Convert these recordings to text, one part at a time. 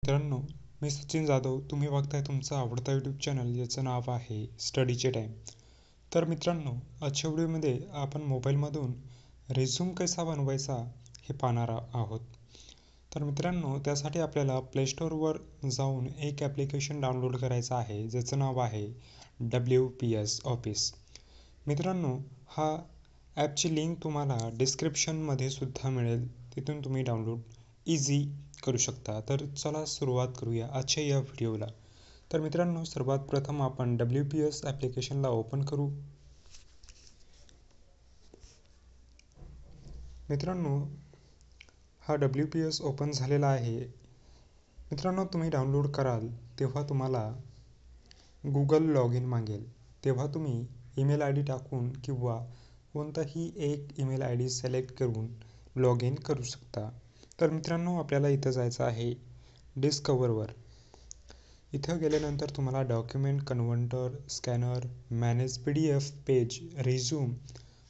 मित्रांनो, मी सचिन जाधव. तुम्ही बघताय तुमचा आवडता यूट्यूब चॅनल, ज्याचं नाव आहे स्टडीचे टाईम. तर मित्रांनो, आजच्या व्हिडिओमध्ये आपण मोबाईलमधून रिझ्यूम कसा बनवायचा हे पाहणार आहोत. तर मित्रांनो, त्यासाठी आपल्याला प्ले स्टोअरवर जाऊन एक ॲप्लिकेशन डाउनलोड करायचं आहे, ज्याचं नाव आहे WPS ऑफिस. मित्रांनो, हा ॲपची लिंक तुम्हाला डिस्क्रिप्शनमध्ये सुद्धा मिळेल. तिथून तुम्ही डाउनलोड इझी करू शकता. तर चला सुरुवात करूया आजच्या या व्हिडिओला. तर मित्रांनो, सर्वात प्रथम आपण WPS ॲप्लिकेशनला ओपन करू. मित्रांनो, हा WPS ओपन झालेला आहे. मित्रांनो, तुम्ही डाउनलोड कराल तेव्हा तुम्हाला गुगल लॉग इन मागेल. तेव्हा तुम्ही ईमेल आय डी टाकून किंवा कोणताही एक ईमेल आय डी सिलेक्ट करून लॉग इन करू शकता. तर मित्रांनो, आपल्याला इथं जायचं आहे डिस्कवरवर. इथं गेल्यानंतर तुम्हाला document converter, scanner, manage PDF page, resume,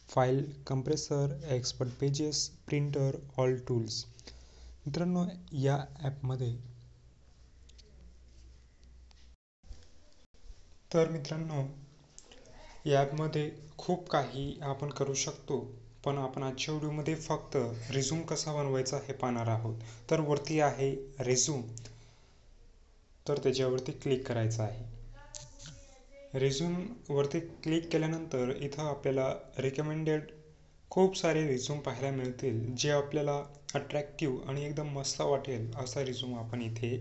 file compressor, expert pages, printer, all tools. मित्रांनो, या ॲपमध्ये या ॲपमध्ये खूप काही आपण करू शकतो, पण आपण आजच्या व्हिडिओमध्ये फक्त रिझ्यूम कसा बनवायचा हे पाहणार आहोत. तर वरती आहे रिझ्यूम, तर त्याच्यावरती क्लिक करायचं आहे. रिझ्यूम वरती क्लिक केल्यानंतर इथं आपल्याला रिकमेंडेड खूप सारे रिझ्यूम पाहायला मिळतील, जे आपल्याला अट्रॅक्टिव्ह आणि एकदम मस्त वाटेल असा रिझ्यूम आपण इथे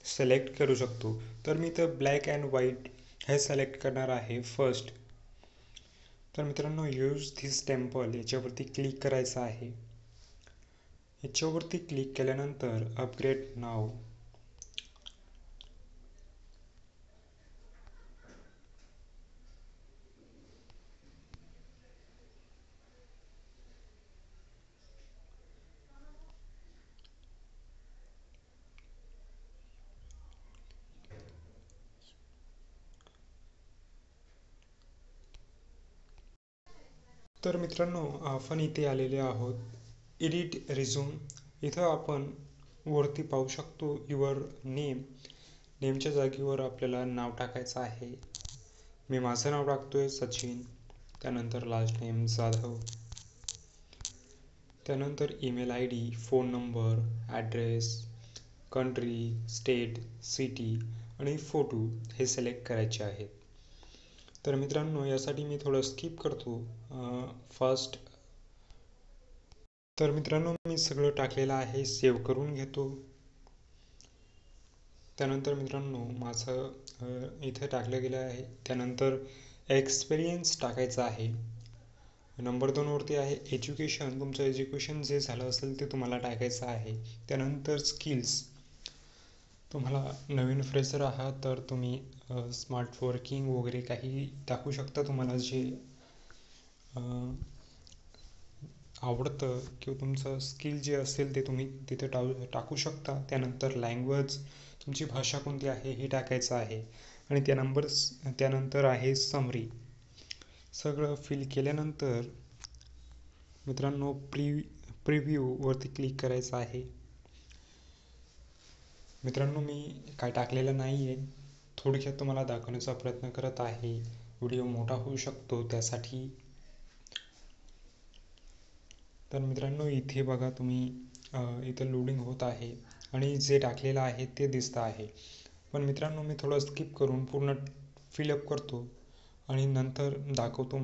सिलेक्ट करू शकतो. तर मी इथं ब्लॅक अँड व्हाईट हे सिलेक्ट करणार आहे फर्स्ट. तर मित्रांनो, यूज धिस टेम्पल याच्यावरती क्लिक करायचं आहे. याच्यावरती क्लिक केल्यानंतर अपग्रेड नाव, तर मित्रांनो, आपण इथे आलेले आहोत एडिट रिझ्यूम. इथं आपण वरती पाहू शकतो युअर नेमच्या जागेवर आपल्याला नाव टाकायचं आहे. मी माझं नाव टाकतोय सचिन, त्यानंतर लास्ट नेम जाधव, त्यानंतर email I D, phone number, address, country, state, city आणि फोटो हे सिलेक्ट करायचे आहेत. तर मित्रांनो, यासाठी मी थोडं स्किप करतो फर्स्ट. तर मित्रांनो, मी सगळं टाकलेलं आहे, सेव्ह करून घेतो. त्यानंतर मित्रांनो, माझं इथे टाकलं गेलं आहे. त्यानंतर एक्सपिरियन्स टाकायचा आहे. नंबर 2 वरती आहे एज्युकेशन. तुमचं एज्युकेशन जे झालं असेल ते तुम्हाला टाकायचं आहे. त्यानंतर स्किल्स, तुम्हाला नवीन फ्रेशर आहात तर तुम्ही स्मार्ट वर्किंग वगैरे काही टाकू शकता. तुम्हाला जे आवडतं किंवा तुमचं स्किल जे असेल ते तुम्ही तिथे टाकू शकता. त्यानंतर लँग्वेज, तुमची भाषा कोणती आहे हे टाकायचं आहे. आणि त्यानंतर आहे समरी. सगळं फिल केल्यानंतर मित्रांनो, प्रिव्ह्यूवरती क्लिक करायचं आहे. मित्रांनो, मी काय टाकलेलं नाही आहे, थोडक्यात तुम्हाला दाखवण्याचा प्रयत्न करत आहे. व्हिडिओ मोठा होऊ शकतो त्यासाठी. तर मित्रांनो, इथे बघा तुम्ही, इथं लोडिंग होत आहे आणि जे टाकलेलं आहे ते दिसतं आहे. पण मित्रांनो, मी थोडं स्किप करून पूर्ण फिलअप करतो आणि नंतर दाखवतो.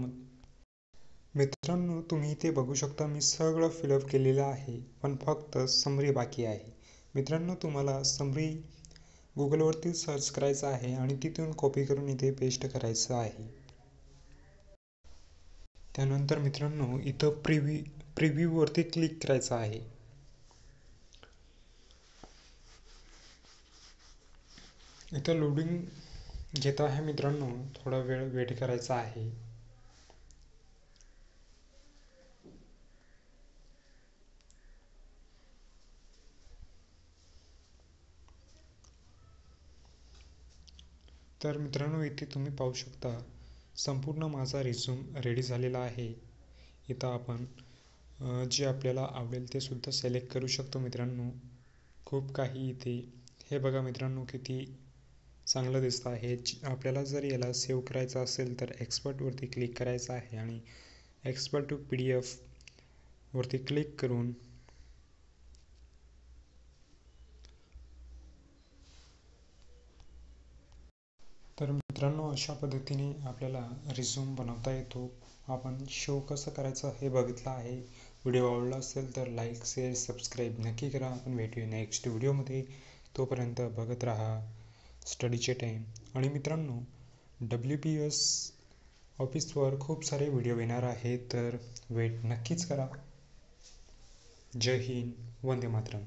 मित्रांनो, तुम्ही इथे बघू शकता मी सगळं फिलअप केलेलं आहे, पण फक्त समरी बाकी आहे. मित्रांनो, तुम्हाला समरी गुगलवरती सर्च करायचं आहे आणि तिथून कॉपी करून इथे पेस्ट करायचं आहे. त्यानंतर मित्रांनो, इथं प्रिव्ह्यूवरती क्लिक करायचं आहे. इथं लोडिंग घेत आहे मित्रांनो, थोडा वेळ वेट करायचा आहे. तर मित्रांनो, इथे तुम्ही पाहू शकता संपूर्ण माझा रिझ्यूम रेडी झालेला आहे. इथं आपण जे आपल्याला आवडेल ते सुद्धा सिलेक्ट करू शकतो. मित्रांनो, खूप काही इथे हे बघा मित्रांनो, किती चांगलं दिसतं आहे. आपल्याला जर याला सेव्ह करायचं असेल तर एक्सपर्टवरती क्लिक करायचं आहे आणि एक्सपर्ट टू PDF वरती क्लिक करून तर मित्रांनो, अशा पद्धतीने आपल्याला रिझ्यूम बनवता येतो. आपण शो कसं करायचं हे बघितलं आहे. व्हिडिओ आवडला असेल तर लाईक, शेअर, सबस्क्राईब नक्की करा. आपण भेटूया नेक्स्ट व्हिडिओमध्ये. तोपर्यंत बघत राहा स्टडीचे टाईम. आणि मित्रांनो, WPS ऑफिसवर खूप सारे व्हिडिओ येणार आहेत, तर वेट नक्कीच करा. जय हिंद, वंदे मातरम.